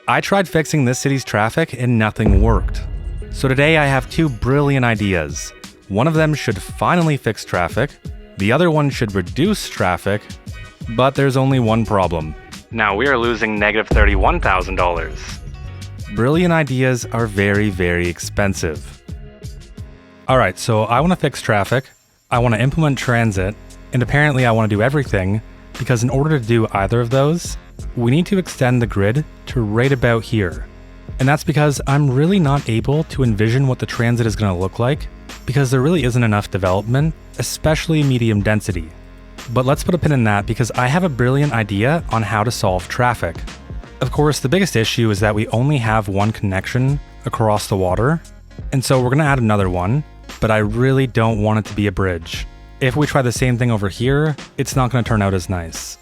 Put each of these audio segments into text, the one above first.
I tried fixing this city's traffic and nothing worked. So today I have two brilliant ideas. One of them should finally fix traffic, the other one should reduce traffic, but there's only one problem. Now we are losing negative $31,000. Brilliant ideas are very, very expensive. Alright, so I want to fix traffic, I want to implement transit, and apparently I want to do everything, because in order to do either of those, we need to extend the grid to right about here. And that's because I'm really not able to envision what the transit is going to look like, because there really isn't enough development, especially medium density. But let's put a pin in that because I have a brilliant idea on how to solve traffic. Of course, the biggest issue is that we only have one connection across the water, and so we're going to add another one, but I really don't want it to be a bridge. If we try the same thing over here, it's not going to turn out as nice.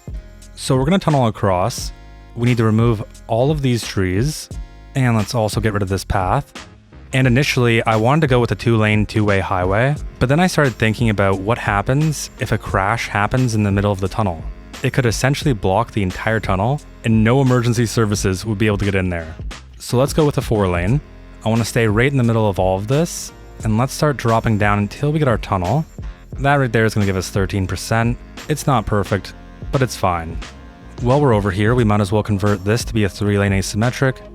So we're going to tunnel across. We need to remove all of these trees, and let's also get rid of this path. And initially, I wanted to go with a 2-lane, 2-way highway, but then I started thinking about what happens if a crash happens in the middle of the tunnel. It could essentially block the entire tunnel, and no emergency services would be able to get in there. So let's go with a 4-lane. I want to stay right in the middle of all of this, and let's start dropping down until we get our tunnel. That right there is going to give us 13%. It's not perfect, but it's fine. While we're over here, we might as well convert this to be a 3-lane asymmetric.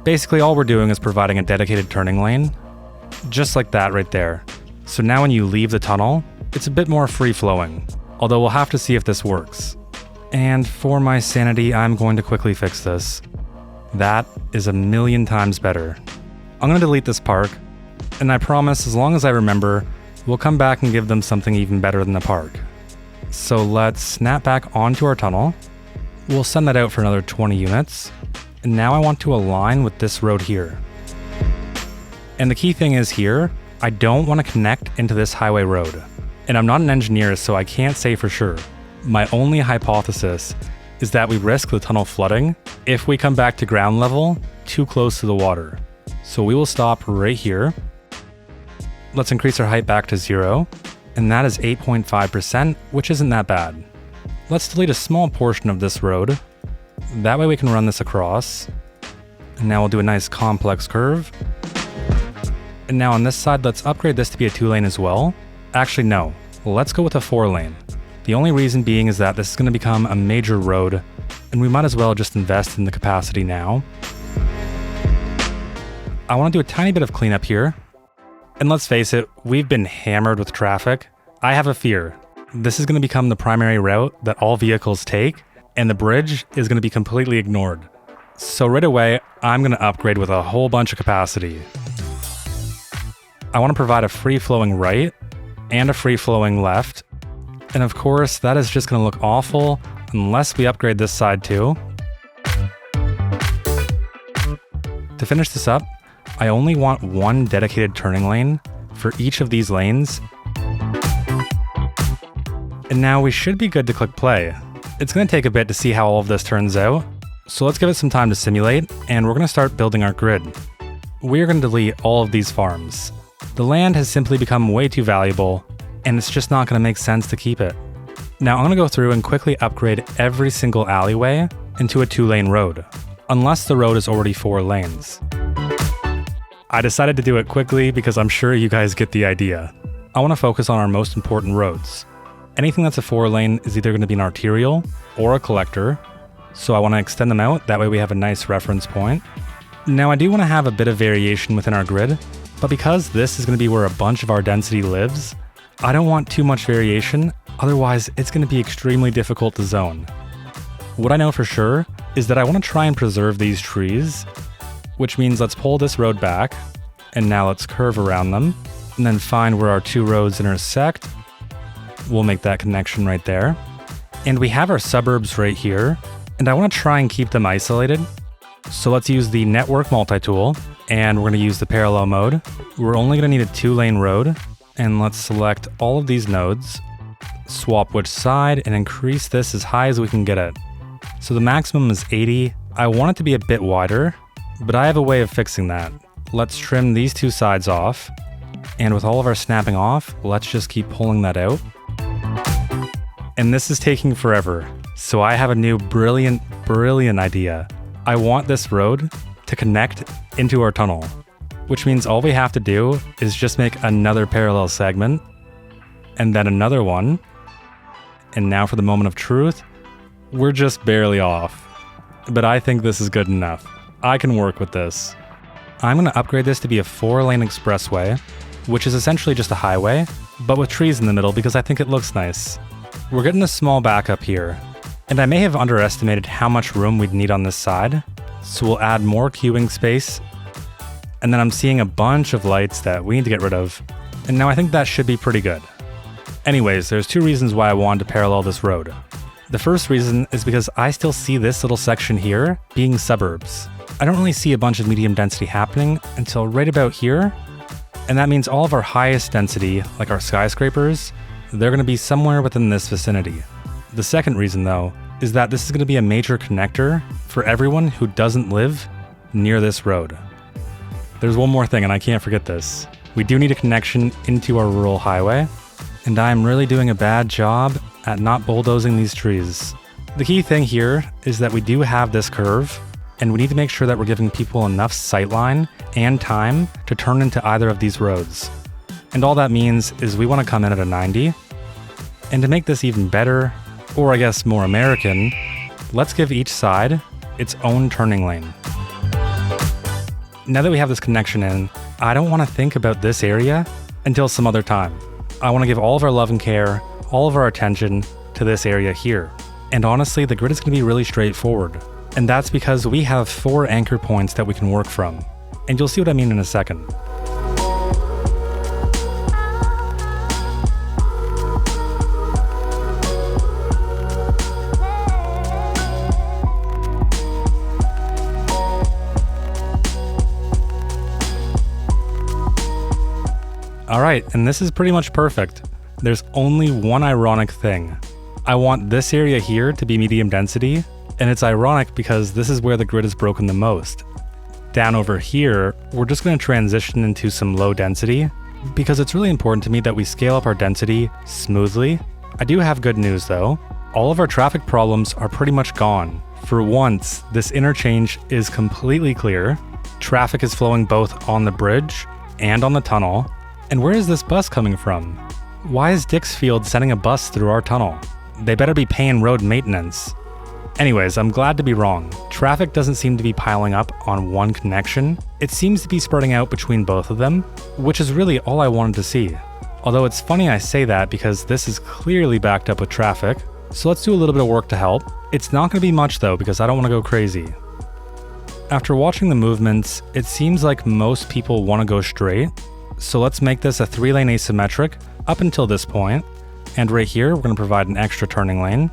Basically, all we're doing is providing a dedicated turning lane, just like that right there. So now when you leave the tunnel, it's a bit more free-flowing, although we'll have to see if this works. And for my sanity, I'm going to quickly fix this. That is a million times better. I'm going to delete this park, and I promise as long as I remember, we'll come back and give them something even better than the park. So let's snap back onto our tunnel. We'll send that out for another 20 units. And now I want to align with this road here. And the key thing is here, I don't want to connect into this highway road. And I'm not an engineer, so I can't say for sure. My only hypothesis is that we risk the tunnel flooding if we come back to ground level too close to the water. So we will stop right here. Let's increase our height back to 0. And that is 8.5%, which isn't that bad. Let's delete a small portion of this road. That way we can run this across. And now we'll do a nice complex curve. And now on this side, let's upgrade this to be a 2-lane as well. Actually, no. Let's go with a 4-lane. The only reason being is that this is going to become a major road, and we might as well just invest in the capacity now. I want to do a tiny bit of cleanup here. And let's face it, we've been hammered with traffic. I have a fear. This is going to become the primary route that all vehicles take, and the bridge is going to be completely ignored. So right away, I'm going to upgrade with a whole bunch of capacity. I want to provide a free-flowing right and a free-flowing left. And of course, that is just going to look awful unless we upgrade this side too. To finish this up, I only want one dedicated turning lane for each of these lanes. And now we should be good to click play. It's going to take a bit to see how all of this turns out, so let's give it some time to simulate, and we're going to start building our grid. We're going to delete all of these farms. The land has simply become way too valuable, and it's just not going to make sense to keep it. Now I'm going to go through and quickly upgrade every single alleyway into a 2-lane road, unless the road is already 4 lanes. I decided to do it quickly because I'm sure you guys get the idea. I want to focus on our most important roads. Anything that's a 4-lane is either going to be an arterial or a collector, so I want to extend them out, that way we have a nice reference point. Now I do want to have a bit of variation within our grid, but because this is going to be where a bunch of our density lives, I don't want too much variation, otherwise it's going to be extremely difficult to zone. What I know for sure is that I want to try and preserve these trees, which means let's pull this road back, and now let's curve around them, and then find where our 2 roads intersect. We'll make that connection right there. And we have our suburbs right here, and I want to try and keep them isolated. So let's use the network multi-tool, and we're going to use the parallel mode. We're only going to need a 2-lane road, and let's select all of these nodes, swap which side, and increase this as high as we can get it. So the maximum is 80. I want it to be a bit wider, but I have a way of fixing that. Let's trim these 2 sides off, and with all of our snapping off, let's just keep pulling that out. And this is taking forever, so I have a new brilliant idea. I want this road to connect into our tunnel, which means all we have to do is just make another parallel segment, and then another one. And now for the moment of truth, we're just barely off. But I think this is good enough. I can work with this. I'm going to upgrade this to be a 4-lane expressway, which is essentially just a highway, but with trees in the middle because I think it looks nice. We're getting a small backup here, and I may have underestimated how much room we'd need on this side, so we'll add more queuing space, and then I'm seeing a bunch of lights that we need to get rid of, and now I think that should be pretty good. Anyways, there's 2 reasons why I wanted to parallel this road. The first reason is because I still see this little section here being suburbs. I don't really see a bunch of medium density happening until right about here, and that means all of our highest density, like our skyscrapers, they're going to be somewhere within this vicinity. The second reason, though, is that this is going to be a major connector for everyone who doesn't live near this road. There's one more thing, and I can't forget this. We do need a connection into our rural highway, and I'm really doing a bad job at not bulldozing these trees. The key thing here is that we do have this curve, and we need to make sure that we're giving people enough sightline and time to turn into either of these roads. And all that means is we want to come in at a 90. And to make this even better, or I guess more American, let's give each side its own turning lane. Now that we have this connection in, I don't want to think about this area until some other time. I want to give all of our love and care, all of our attention to this area here. And honestly, the grid is going to be really straightforward. And that's because we have 4 anchor points that we can work from. And you'll see what I mean in a second. Alright, and this is pretty much perfect. There's only one ironic thing. I want this area here to be medium density, and it's ironic because this is where the grid is broken the most. Down over here, we're just going to transition into some low density, because it's really important to me that we scale up our density smoothly. I do have good news though. All of our traffic problems are pretty much gone. For once, this interchange is completely clear. Traffic is flowing both on the bridge and on the tunnel. And where is this bus coming from? Why is Dixfield sending a bus through our tunnel? They better be paying road maintenance. Anyways, I'm glad to be wrong. Traffic doesn't seem to be piling up on one connection. It seems to be spreading out between both of them, which is really all I wanted to see. Although it's funny I say that because this is clearly backed up with traffic, so let's do a little bit of work to help. It's not going to be much though because I don't want to go crazy. After watching the movements, it seems like most people want to go straight, so let's make this a 3-lane asymmetric up until this point, and right here we're going to provide an extra turning lane.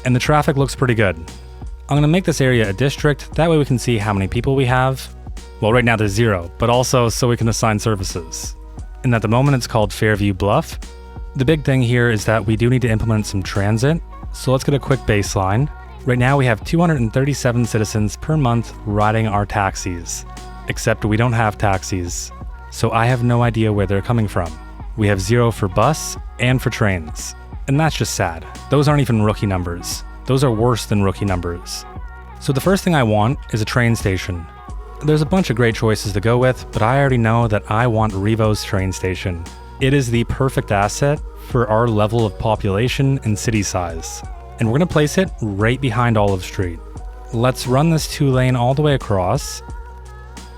And the traffic looks pretty good. I'm going to make this area a district, that way we can see how many people we have. Well, right now there's 0, but also so we can assign services. And at the moment it's called Fairview Bluff. The big thing here is that we do need to implement some transit, so let's get a quick baseline. Right now we have 237 citizens per month riding our taxis, except we don't have taxis, so I have no idea where they're coming from. We have 0 for bus and for trains. And that's just sad. Those aren't even rookie numbers. Those are worse than rookie numbers. So the first thing I want is a train station. There's a bunch of great choices to go with, but I already know that I want Revo's train station. It is the perfect asset for our level of population and city size. And we're gonna place it right behind Olive Street. Let's run this 2-lane all the way across.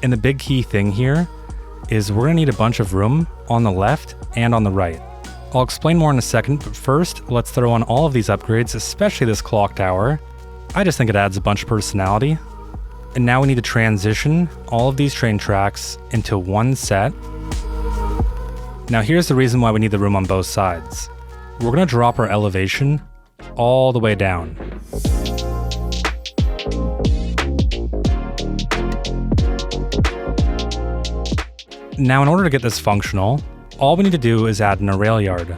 And the big key thing here is we're gonna need a bunch of room on the left and on the right. I'll explain more in a second, but first, let's throw on all of these upgrades, especially this clock tower. I just think it adds a bunch of personality. And now we need to transition all of these train tracks into one set. Now here's the reason why we need the room on both sides. We're gonna drop our elevation all the way down. Now in order to get this functional, all we need to do is add in a rail yard.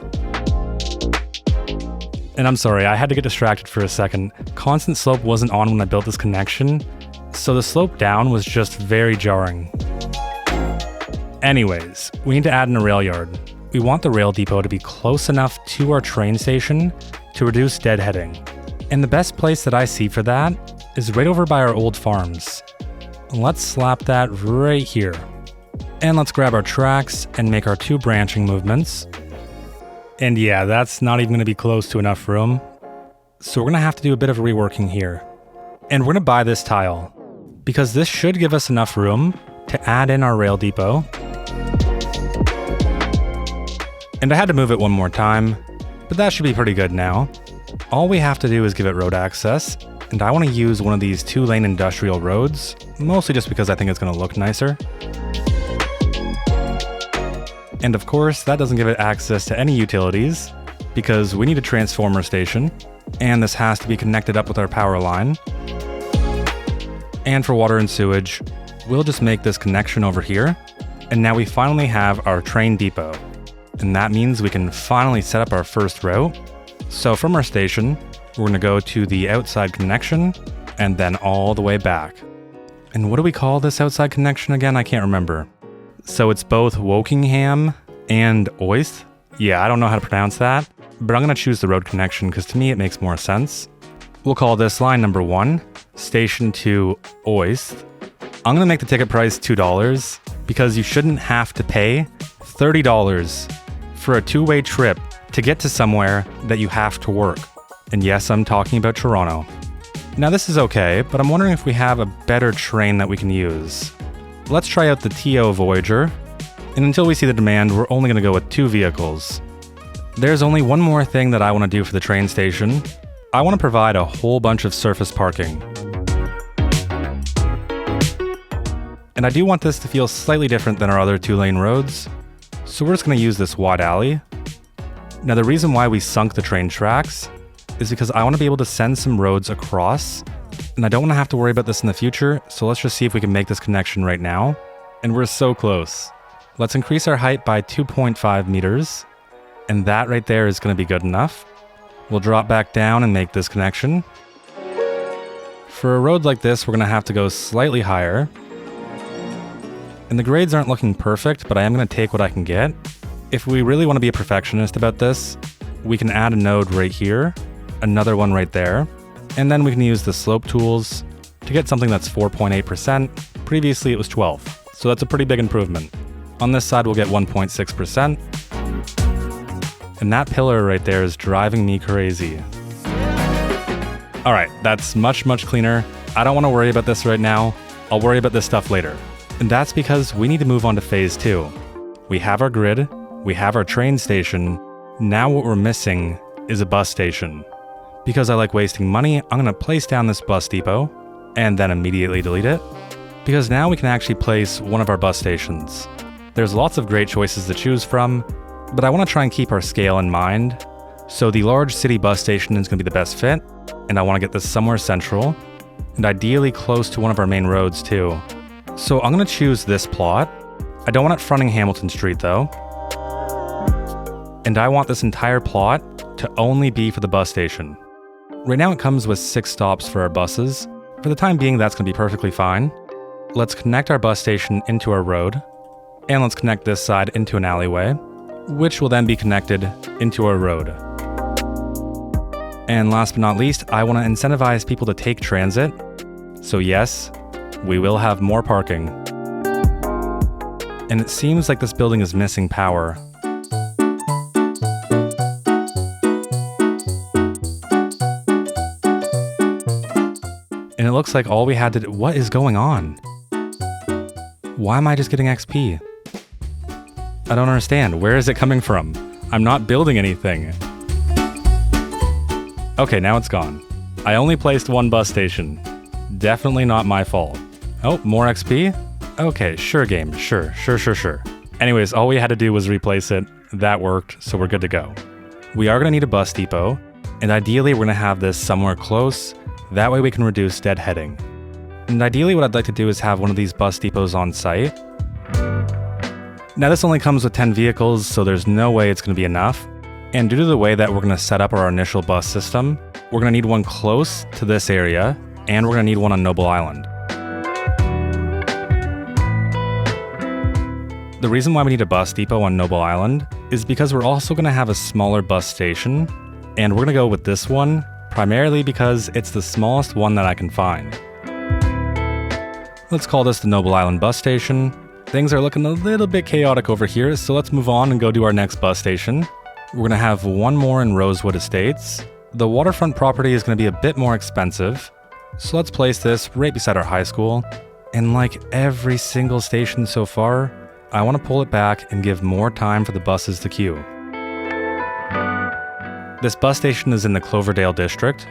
And I'm sorry, I had to get distracted for a second. Constant slope wasn't on when I built this connection, so the slope down was just very jarring. Anyways, we need to add in a rail yard. We want the rail depot to be close enough to our train station to reduce deadheading. And the best place that I see for that is right over by our old farms. Let's slap that right here. And let's grab our tracks and make our 2 branching movements. And yeah, that's not even going to be close to enough room. So we're going to have to do a bit of reworking here. And we're going to buy this tile, because this should give us enough room to add in our rail depot. And I had to move it one more time, but that should be pretty good now. All we have to do is give it road access, and I want to use one of these 2-lane industrial roads, mostly just because I think it's going to look nicer. And of course, that doesn't give it access to any utilities, because we need a transformer station, and this has to be connected up with our power line. And for water and sewage, we'll just make this connection over here, and now we finally have our train depot. And that means we can finally set up our first route. So from our station, we're going to go to the outside connection, and then all the way back. And what do we call this outside connection again? I can't remember. So it's both Wokingham and Oist. Yeah, I don't know how to pronounce that, but I'm going to choose the road connection because to me it makes more sense. We'll call this line number 1, station to Oist. I'm going to make the ticket price $2 because you shouldn't have to pay $30 for a 2-way trip to get to somewhere that you have to work. And yes, I'm talking about Toronto. Now this is okay, but I'm wondering if we have a better train that we can use. Let's try out the TO Voyager, and until we see the demand, we're only going to go with 2 vehicles. There's only one more thing that I want to do for the train station. I want to provide a whole bunch of surface parking. And I do want this to feel slightly different than our other 2-lane roads, so we're just going to use this wide alley. Now the reason why we sunk the train tracks is because I want to be able to send some roads across, and I don't want to have to worry about this in the future, so let's just see if we can make this connection right now. And we're so close. Let's increase our height by 2.5 meters, and that right there is going to be good enough. We'll drop back down and make this connection. For a road like this, we're going to have to go slightly higher. And the grades aren't looking perfect, but I am going to take what I can get. If we really want to be a perfectionist about this, we can add a node right here, another one right there, and then we can use the slope tools to get something that's 4.8%. Previously it was 12, so that's a pretty big improvement. On this side we'll get 1.6%. And that pillar right there is driving me crazy. Alright, that's much cleaner. I don't want to worry about this right now. I'll worry about this stuff later. And that's because we need to move on to phase 2. We have our grid, we have our train station. Now what we're missing is a bus station. Because I like wasting money, I'm going to place down this bus depot and then immediately delete it. Because now we can actually place one of our bus stations. There's lots of great choices to choose from, but I want to try and keep our scale in mind. So the large city bus station is going to be the best fit, and I want to get this somewhere central, and ideally close to one of our main roads too. So I'm going to choose this plot. I don't want it fronting Hamilton Street though. And I want this entire plot to only be for the bus station. Right now it comes with 6 stops for our buses. For the time being, that's going to be perfectly fine. Let's connect our bus station into our road, and let's connect this side into an alleyway, which will then be connected into our road. And last but not least, I want to incentivize people to take transit. So yes, we will have more parking. And it seems like this building is missing power. And it looks like all we had to do— what is going on? Why am I just getting XP? I don't understand. Where is it coming from? I'm not building anything. Okay, now it's gone. I only placed 1 bus station. Definitely not my fault. Oh, more XP? Okay, sure game. Sure. Anyways, all we had to do was replace it. That worked, so we're good to go. We are going to need a bus depot, and ideally we're going to have this somewhere close. That way we can reduce deadheading. And ideally what I'd like to do is have one of these bus depots on site. Now this only comes with 10 vehicles, so there's no way it's going to be enough. And due to the way that we're going to set up our initial bus system, we're going to need one close to this area, and we're going to need one on Noble Island. The reason why we need a bus depot on Noble Island is because we're also going to have a smaller bus station, and we're going to go with this one primarily because it's the smallest one that I can find. Let's call this the Noble Island bus station. Things are looking a little bit chaotic over here, so let's move on and go to our next bus station. We're gonna have one more in Rosewood Estates. The waterfront property is gonna be a bit more expensive, so let's place this right beside our high school. And like every single station so far, I want to pull it back and give more time for the buses to queue. This bus station is in the Cloverdale district,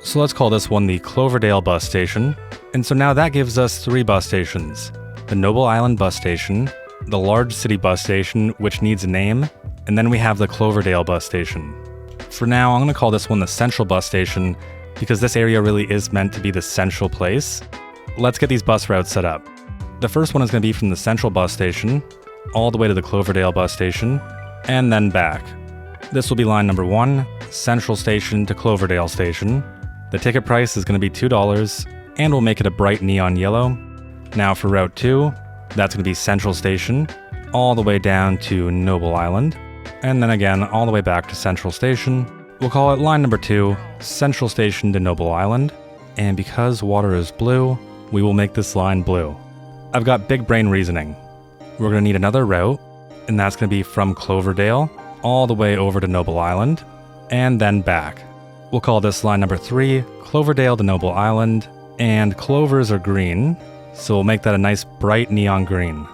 so let's call this one the Cloverdale bus station. And so now that gives us 3 bus stations. The Noble Island bus station, the large city bus station, which needs a name, and then we have the Cloverdale bus station. For now, I'm going to call this one the Central bus station because this area really is meant to be the central place. Let's get these bus routes set up. The first one is going to be from the Central bus station all the way to the Cloverdale bus station and then back. This will be line number 1, Central Station to Cloverdale Station. The ticket price is going to be $2 and we'll make it a bright neon yellow. Now for route 2, that's going to be Central Station all the way down to Noble Island and then again all the way back to Central Station. We'll call it line number 2, Central Station to Noble Island, and because water is blue, we will make this line blue. I've got big brain reasoning. We're going to need another route, and that's going to be from Cloverdale all the way over to Noble Island, and then back. We'll call this line number 3, Cloverdale to Noble Island, and clovers are green, so we'll make that a nice bright neon green.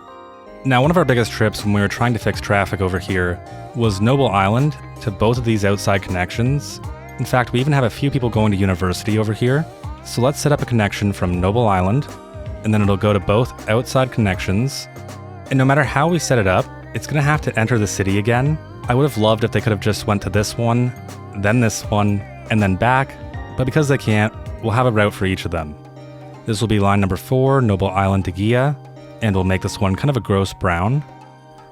Now, one of our biggest trips when we were trying to fix traffic over here was Noble Island to both of these outside connections. In fact, we even have a few people going to university over here, so let's set up a connection from Noble Island, and then it'll go to both outside connections. And no matter how we set it up, it's gonna have to enter the city again. I would have loved if they could have just went to this one, and then back, but because they can't, we'll have a route for each of them. This will be line number 4, Noble Island to Gia, and we'll make this one kind of a gross brown.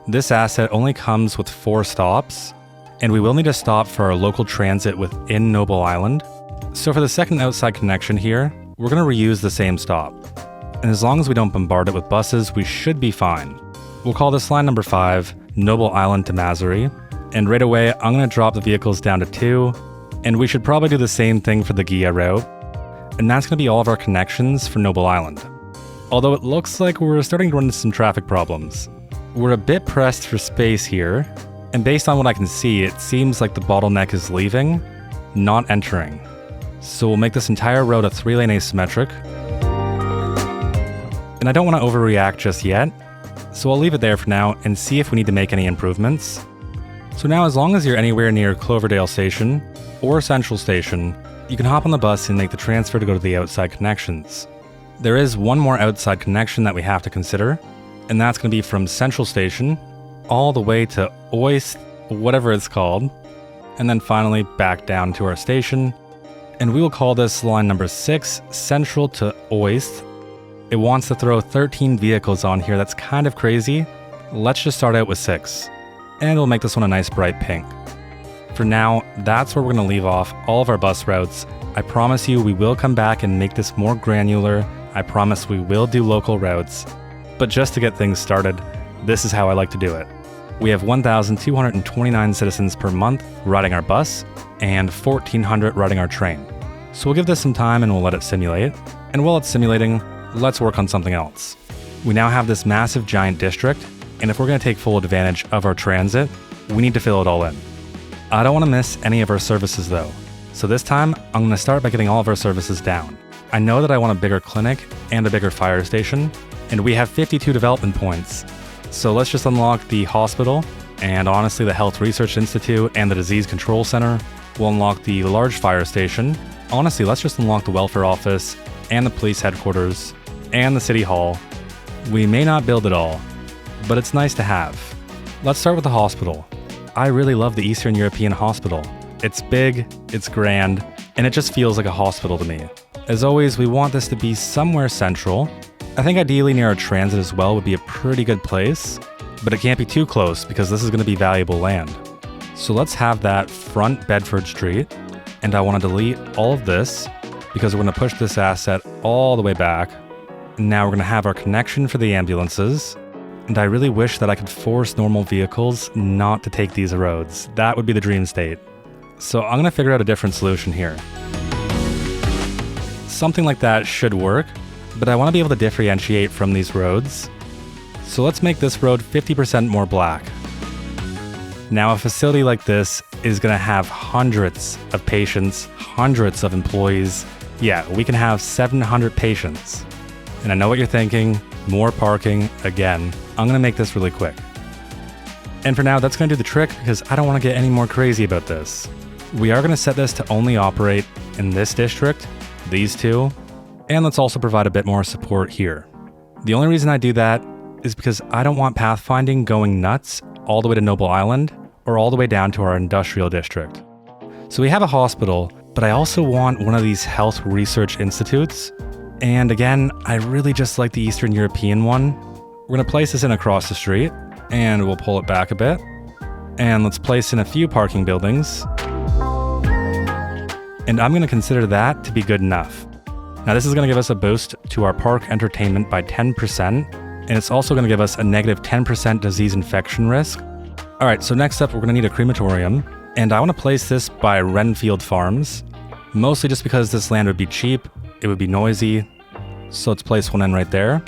This asset only comes with 4 stops, and we will need a stop for our local transit within Noble Island. So for the second outside connection here, we're gonna reuse the same stop. And as long as we don't bombard it with buses, we should be fine. We'll call this line number 5, Noble Island to Massery. And right away, I'm gonna drop the vehicles down to 2, and we should probably do the same thing for the Gia route. And that's gonna be all of our connections for Noble Island. Although it looks like we're starting to run into some traffic problems. We're a bit pressed for space here, and based on what I can see, it seems like the bottleneck is leaving, not entering. So we'll make this entire road a 3-lane asymmetric. And I don't want to overreact just yet, so I'll leave it there for now and see if we need to make any improvements. So now as long as you're anywhere near Cloverdale Station or Central Station, you can hop on the bus and make the transfer to go to the outside connections. There is one more outside connection that we have to consider, and that's going to be from Central Station all the way to Oist, whatever it's called, and then finally back down to our station. And we will call this line number 6, Central to Oist. It wants to throw 13 vehicles on here. That's kind of crazy. Let's just start out with 6. And we'll make this one a nice bright pink. For now, that's where we're going to leave off all of our bus routes. I promise you we will come back and make this more granular. I promise we will do local routes. But just to get things started, this is how I like to do it. We have 1,229 citizens per month riding our bus and 1,400 riding our train. So we'll give this some time and we'll let it simulate. And while it's simulating, let's work on something else. We now have this massive giant district, and if we're going to take full advantage of our transit, we need to fill it all in. I don't want to miss any of our services though. So this time, I'm going to start by getting all of our services down. I know that I want a bigger clinic and a bigger fire station, and we have 52 development points. So let's just unlock the hospital, and honestly the Health Research Institute and the Disease Control Center. We'll unlock the large fire station. Honestly, let's just unlock the welfare office and the police headquarters and the city hall. We may not build it all, but it's nice to have. Let's start with the hospital. I really love the Eastern European hospital. It's big, it's grand, and it just feels like a hospital to me. As always, we want this to be somewhere central. I think ideally near our transit as well would be a pretty good place, but it can't be too close because this is going to be valuable land. So let's have that front Bedford Street, and I want to delete all of this because we're going to push this asset all the way back. And now we're going to have our connection for the ambulances, and I really wish that I could force normal vehicles not to take these roads. That would be the dream state. So I'm going to figure out a different solution here. Something like that should work, but I want to be able to differentiate from these roads. So let's make this road 50% more black. Now a facility like this is going to have hundreds of patients, hundreds of employees. Yeah, we can have 700 patients. And I know what you're thinking, more parking. Again, I'm going to make this really quick. And for now, that's going to do the trick because I don't want to get any more crazy about this. We are going to set this to only operate in this district, these two, and let's also provide a bit more support here. The only reason I do that is because I don't want pathfinding going nuts all the way to Noble Island or all the way down to our industrial district. So we have a hospital, but I also want one of these health research institutes. And again, I really just like the Eastern European one. We're going to place this in across the street, and we'll pull it back a bit. And let's place in a few parking buildings. And I'm going to consider that to be good enough. Now this is going to give us a boost to our park entertainment by 10%, and it's also going to give us a negative 10% disease infection risk. All right, so next up, we're going to need a crematorium, and I want to place this by Renfield Farms, mostly just because this land would be cheap, it would be noisy, so let's place one in right there.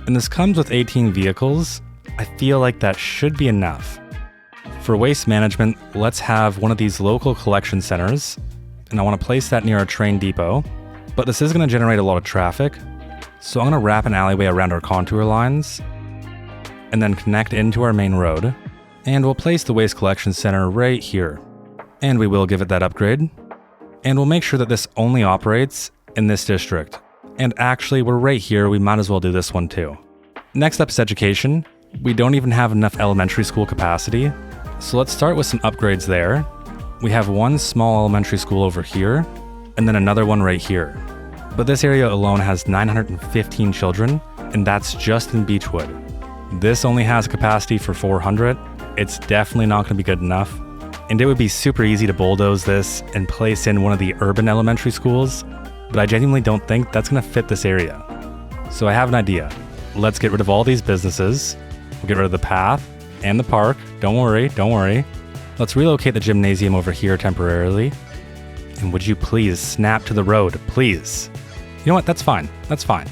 And this comes with 18 vehicles. I feel like that should be enough. For waste management, let's have one of these local collection centers, and I want to place that near our train depot, but this is going to generate a lot of traffic, so I'm going to wrap an alleyway around our contour lines, and then connect into our main road. And we'll place the waste collection center right here. And we will give it that upgrade. And we'll make sure that this only operates in this district. And actually, we're right here, we might as well do this one too. Next up is education. We don't even have enough elementary school capacity. So let's start with some upgrades there. We have one small elementary school over here, and then another one right here. But this area alone has 915 children, and that's just in Beechwood. This only has a capacity for 400. It's definitely not going to be good enough. And it would be super easy to bulldoze this and place in one of the urban elementary schools, but I genuinely don't think that's going to fit this area. So I have an idea. Let's get rid of all these businesses. We'll get rid of the path and the park. Don't worry, don't worry. Let's relocate the gymnasium over here temporarily. And would you please snap to the road, please? You know what, that's fine, that's fine.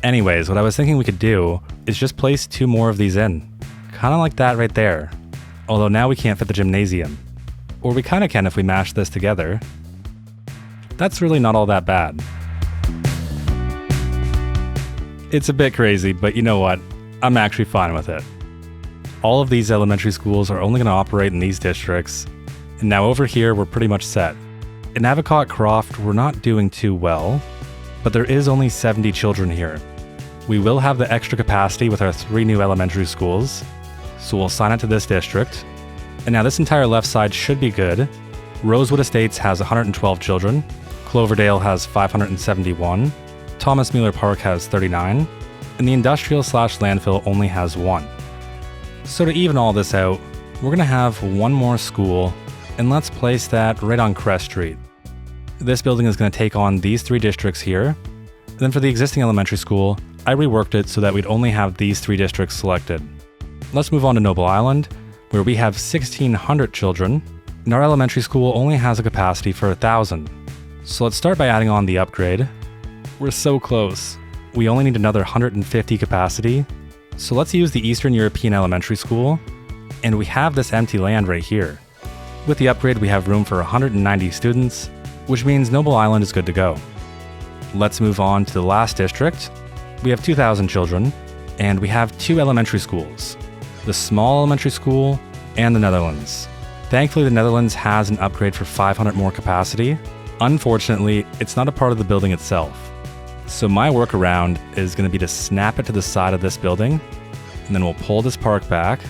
Anyways, what I was thinking we could do is just place two more of these in. Kind of like that right there. Although now we can't fit the gymnasium. Or we kind of can if we mash this together. That's really not all that bad. It's a bit crazy, but you know what? I'm actually fine with it. All of these elementary schools are only going to operate in these districts. And now over here, we're pretty much set. In Avocott Croft, we're not doing too well, but there is only 70 children here. We will have the extra capacity with our 3 new elementary schools, so we'll assign it to this district. And now this entire left side should be good. Rosewood Estates has 112 children, Cloverdale has 571, Thomas Mueller Park has 39, and the industrial/landfill only has 1. So to even all this out, we're going to have one more school, and let's place that right on Crest Street. This building is going to take on these 3 districts here. And then for the existing elementary school, I reworked it so that we'd only have these 3 districts selected. Let's move on to Noble Island, where we have 1,600 children, and our elementary school only has a capacity for 1,000. So let's start by adding on the upgrade. We're so close. We only need another 150 capacity, so let's use the Eastern European Elementary School, and we have this empty land right here. With the upgrade, we have room for 190 students, which means Noble Island is good to go. Let's move on to the last district. We have 2,000 children, and we have 2 elementary schools, the small elementary school and the Netherlands. Thankfully, the Netherlands has an upgrade for 500 more capacity. Unfortunately, it's not a part of the building itself. So my workaround is going to be to snap it to the side of this building, and then we'll pull this park back.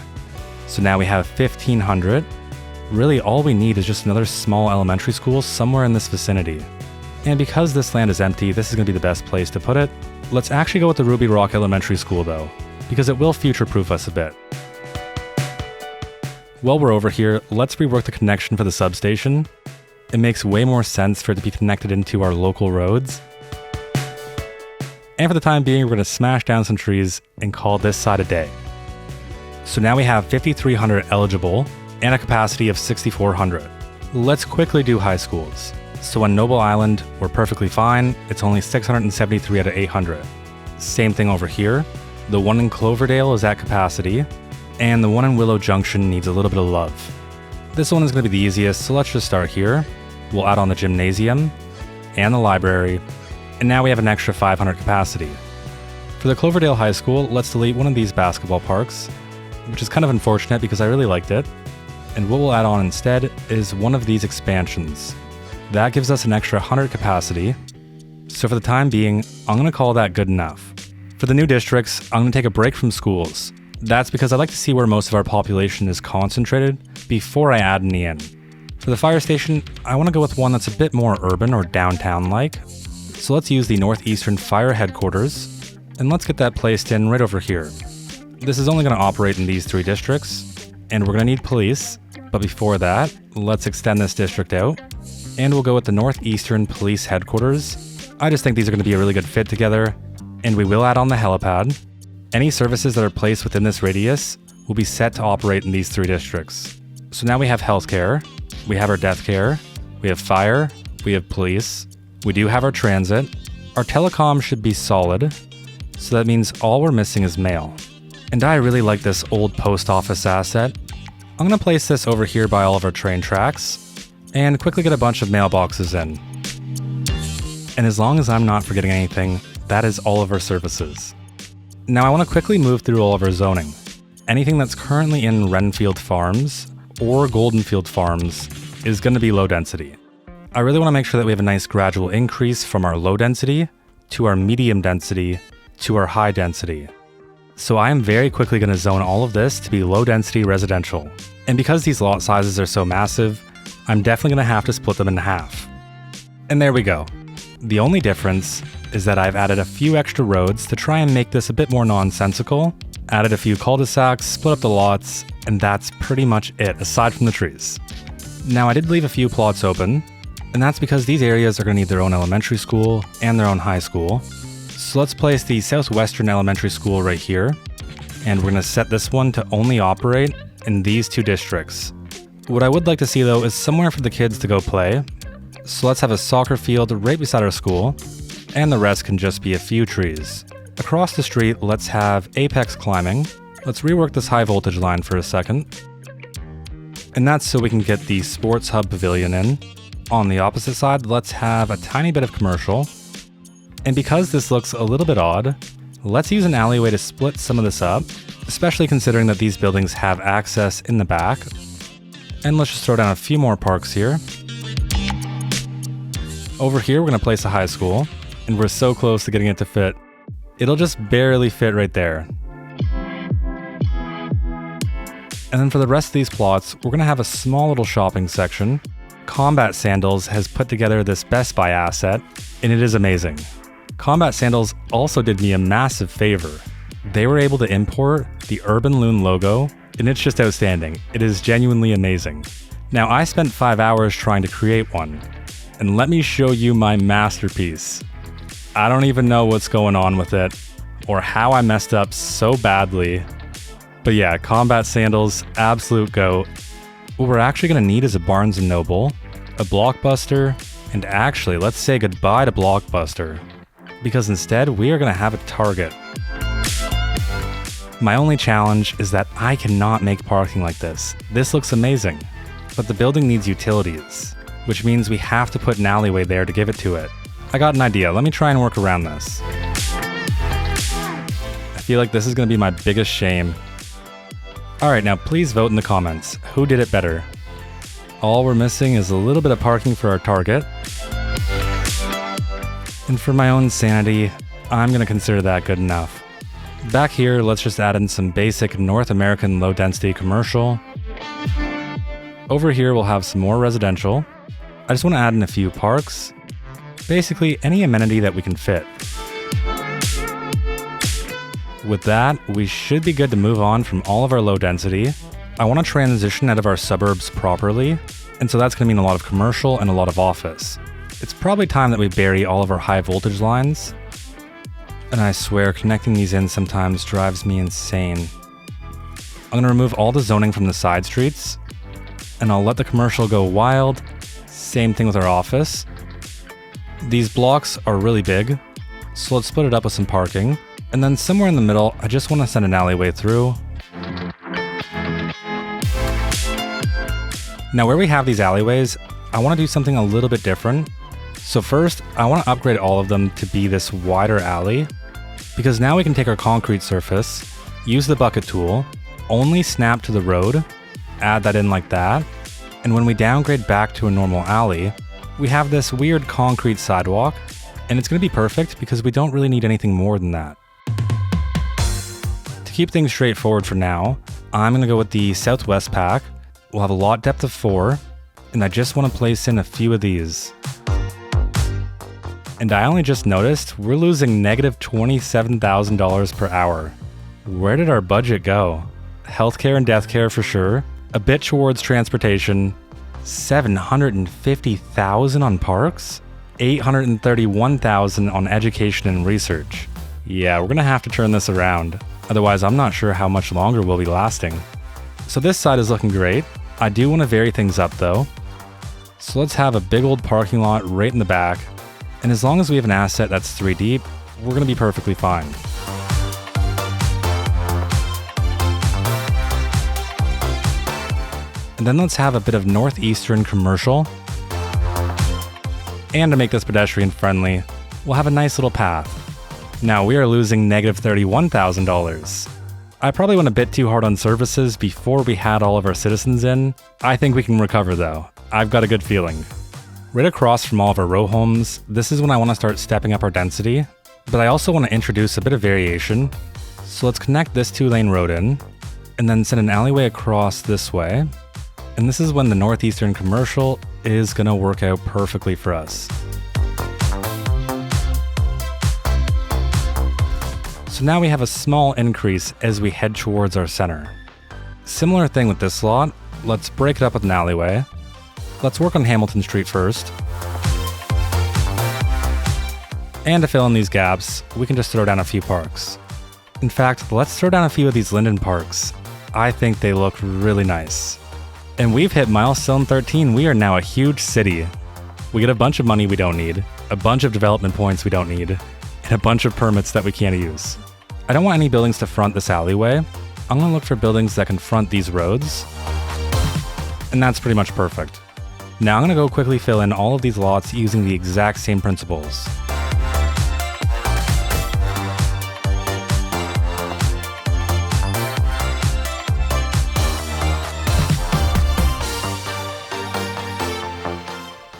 So now we have 1,500. Really, all we need is just another small elementary school somewhere in this vicinity. And because this land is empty, this is going to be the best place to put it. Let's actually go with the Ruby Rock Elementary School though, because it will future-proof us a bit. While we're over here, let's rework the connection for the substation. It makes way more sense for it to be connected into our local roads. And for the time being, we're going to smash down some trees and call this side a day. So now we have 5,300 eligible and a capacity of 6,400. Let's quickly do high schools. So on Noble Island, we're perfectly fine. It's only 673 out of 800. Same thing over here. The one in Cloverdale is at capacity, and the one in Willow Junction needs a little bit of love. This one is going to be the easiest, so let's just start here. We'll add on the gymnasium and the library, and now we have an extra 500 capacity. For the Cloverdale High School, let's delete one of these basketball parks, which is kind of unfortunate because I really liked it. And what we'll add on instead is one of these expansions. That gives us an extra 100 capacity. So for the time being, I'm going to call that good enough. For the new districts, I'm going to take a break from schools. That's because I like to see where most of our population is concentrated before I add any in. For the fire station, I want to go with one that's a bit more urban or downtown-like. So let's use the Northeastern Fire Headquarters, and let's get that placed in right over here. This is only going to operate in these 3 districts, and we're going to need police. But before that, let's extend this district out, and we'll go with the Northeastern Police Headquarters. I just think these are going to be a really good fit together, and we will add on the helipad. Any services that are placed within this radius will be set to operate in these 3 districts. So now we have healthcare, we have our death care, we have fire, we have police, we do have our transit, our telecom should be solid, so that means all we're missing is mail. And I really like this old post office asset. I'm going to place this over here by all of our train tracks, and quickly get a bunch of mailboxes in. And as long as I'm not forgetting anything, that is all of our services. Now I want to quickly move through all of our zoning. Anything that's currently in Renfield Farms or Goldenfield Farms is going to be low density. I really want to make sure that we have a nice gradual increase from our low density to our medium density to our high density. So I am very quickly going to zone all of this to be low density residential. And because these lot sizes are so massive, I'm definitely going to have to split them in half. And there we go. The only difference is that I've added a few extra roads to try and make this a bit more nonsensical, added a few cul-de-sacs, split up the lots, and that's pretty much it aside from the trees. Now I did leave a few plots open, and that's because these areas are going to need their own elementary school and their own high school. So let's place the Southwestern Elementary School right here, and we're going to set this one to only operate in these 2 districts. What I would like to see though is somewhere for the kids to go play, so let's have a soccer field right beside our school, and the rest can just be a few trees. Across the street, let's have apex climbing. Let's rework this high voltage line for a second. And that's so we can get the sports hub pavilion in. On the opposite side, let's have a tiny bit of commercial. And because this looks a little bit odd, let's use an alleyway to split some of this up, especially considering that these buildings have access in the back. And let's just throw down a few more parks here. Over here, we're going to place a high school, and we're so close to getting it to fit. It'll just barely fit right there. And then for the rest of these plots, we're going to have a small little shopping section. Combat Sandals has put together this Best Buy asset, and it is amazing. Combat Sandals also did me a massive favor. They were able to import the Urban Loon logo, and it's just outstanding. It is genuinely amazing. Now, I spent 5 hours trying to create one, and let me show you my masterpiece. I don't even know what's going on with it, or how I messed up so badly. But yeah, Combat Sandals, absolute GOAT. What we're actually going to need is a Barnes & Noble, a Blockbuster, and actually, let's say goodbye to Blockbuster, because instead we are going to have a Target. My only challenge is that I cannot make parking like this. This looks amazing, but the building needs utilities, which means we have to put an alleyway there to give it to it. I got an idea, let me try and work around this. I feel like this is going to be my biggest shame. Alright, now please vote in the comments. Who did it better? All we're missing is a little bit of parking for our Target. And for my own sanity, I'm going to consider that good enough. Back here, let's just add in some basic North American low-density commercial. Over here, we'll have some more residential. I just want to add in a few parks. Basically, any amenity that we can fit. With that, we should be good to move on from all of our low density. I want to transition out of our suburbs properly, and so that's going to mean a lot of commercial and a lot of office. It's probably time that we bury all of our high voltage lines. And I swear, connecting these in sometimes drives me insane. I'm going to remove all the zoning from the side streets, and I'll let the commercial go wild. Same thing with our office. These blocks are really big, so let's split it up with some parking. And then somewhere in the middle, I just want to send an alleyway through. Now where we have these alleyways, I want to do something a little bit different. So first, I want to upgrade all of them to be this wider alley, because now we can take our concrete surface, use the bucket tool, only snap to the road, add that in like that, and when we downgrade back to a normal alley, we have this weird concrete sidewalk, and it's going to be perfect because we don't really need anything more than that. To keep things straightforward for now, I'm going to go with the southwest pack. We'll have a lot depth of 4, and I just want to place in a few of these. And I only just noticed we're losing negative $27,000 per hour. Where did our budget go? Healthcare and deathcare for sure, a bit towards transportation, $750,000 on parks, $831,000 on education and research. Yeah, we're gonna have to turn this around. Otherwise, I'm not sure how much longer we'll be lasting. So this side is looking great. I do want to vary things up though. So let's have a big old parking lot right in the back. And as long as we have an asset that's 3 deep, we're going to be perfectly fine. And then let's have a bit of northeastern commercial. And to make this pedestrian friendly, we'll have a nice little path. Now we are losing negative $31,000. I probably went a bit too hard on services before we had all of our citizens in. I think we can recover though. I've got a good feeling. Right across from all of our row homes, this is when I want to start stepping up our density, but I also want to introduce a bit of variation. So let's connect this 2-lane road in, and then send an alleyway across this way. And this is when the northeastern commercial is going to work out perfectly for us. So now we have a small increase as we head towards our center. Similar thing with this lot, let's break it up with an alleyway. Let's work on Hamilton Street first. And to fill in these gaps, we can just throw down a few parks. In fact, let's throw down a few of these Linden parks. I think they look really nice. And we've hit milestone 13, we are now a huge city. We get a bunch of money we don't need, a bunch of development points we don't need, and a bunch of permits that we can't use. I don't want any buildings to front this alleyway. I'm gonna look for buildings that can front these roads. And that's pretty much perfect. Now I'm going to go quickly fill in all of these lots using the exact same principles.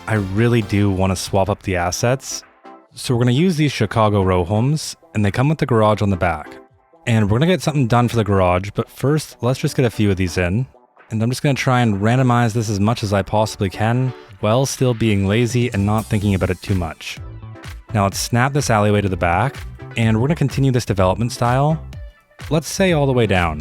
I really do want to swap up the assets. So we're going to use these Chicago row homes, and they come with the garage on the back. And we're going to get something done for the garage, but first let's just get a few of these in. And I'm just going to try and randomize this as much as I possibly can, while still being lazy and not thinking about it too much. Now let's snap this alleyway to the back, and we're going to continue this development style, let's say all the way down.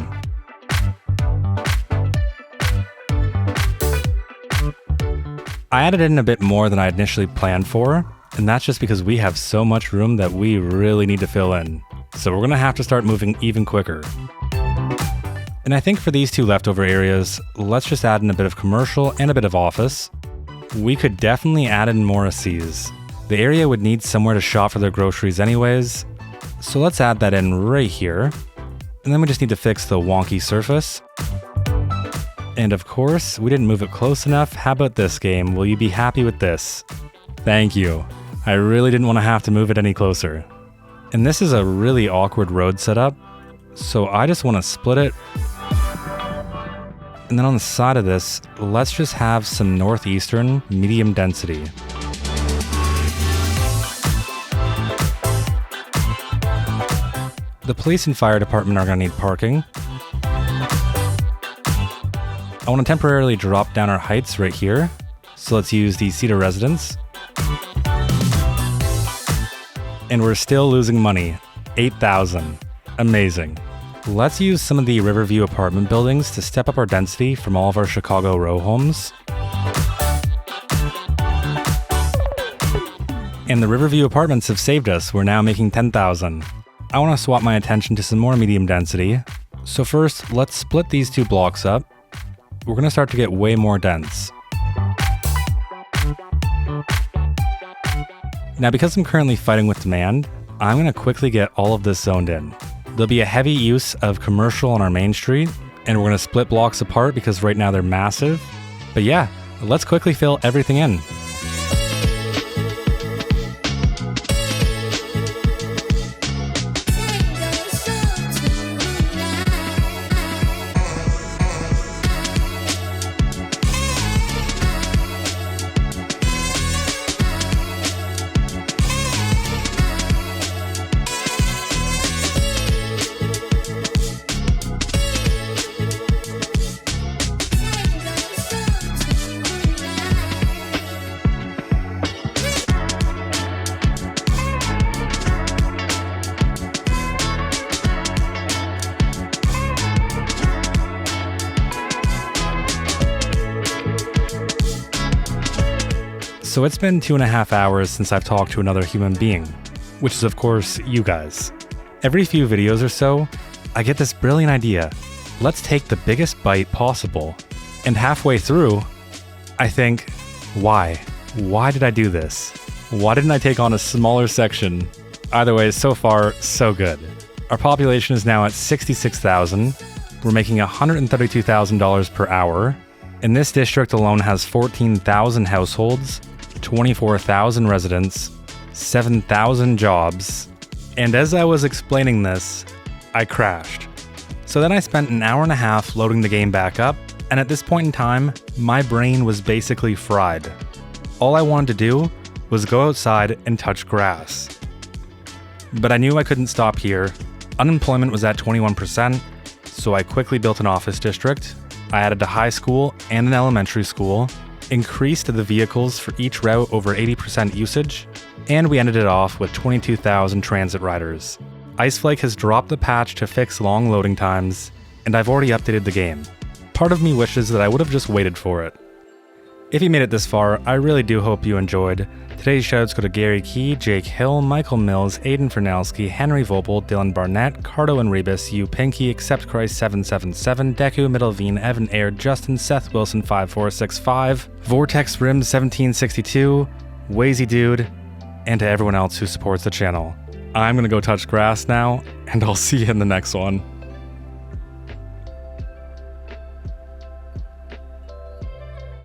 I added in a bit more than I initially planned for, and that's just because we have so much room that we really need to fill in. So we're going to have to start moving even quicker. And I think for these 2 leftover areas, let's just add in a bit of commercial and a bit of office. We could definitely add in more C's. The area would need somewhere to shop for their groceries anyways, so let's add that in right here. And then we just need to fix the wonky surface. And of course, we didn't move it close enough. How about this game? Will you be happy with this? Thank you. I really didn't want to have to move it any closer. And this is a really awkward road setup, so I just want to split it. And then on the side of this, let's just have some northeastern medium density. The police and fire department are going to need parking. I want to temporarily drop down our heights right here. So let's use the Cedar residence. And we're still losing money, $8,000. Amazing. Let's use some of the Riverview apartment buildings to step up our density from all of our Chicago row homes. And the Riverview apartments have saved us. We're now making $10,000. I want to swap my attention to some more medium density. So first, let's split these 2 blocks up. We're going to start to get way more dense. Now, because I'm currently fighting with demand, I'm going to quickly get all of this zoned in. There'll be a heavy use of commercial on our main street, and we're going to split blocks apart because right now they're massive. But yeah, let's quickly fill everything in. So it's been 2.5 hours since I've talked to another human being, which is of course you guys. Every few videos or so, I get this brilliant idea. Let's take the biggest bite possible. And halfway through, I think, why? Why did I do this? Why didn't I take on a smaller section? Either way, so far, so good. Our population is now at 66,000. We're making $132,000 per hour. And this district alone has 14,000 households, 24,000 residents, 7,000 jobs. And as I was explaining this, I crashed. So then I spent an hour and a half loading the game back up, and at this point in time, my brain was basically fried. All I wanted to do was go outside and touch grass. But I knew I couldn't stop here. Unemployment was at 21%, so I quickly built an office district. I added a high school and an elementary school, increased the vehicles for each route over 80% usage, and we ended it off with 22,000 transit riders. Iceflake has dropped the patch to fix long loading times, and I've already updated the game. Part of me wishes that I would have just waited for it. If you made it this far, I really do hope you enjoyed. Today's shoutouts go to Gary Key, Jake Hill, Michael Mills, Aidan Fernalski, Henry Vopel, Dylan Barnett, Cardo and Rebus, You Pinky, Accept Christ 777, Deku, Middleveen, Evan Air, Justin, Seth Wilson 5465, Vortex Rim 1762, Wazy Dude, and to everyone else who supports the channel. I'm gonna go touch grass now, and I'll see you in the next one.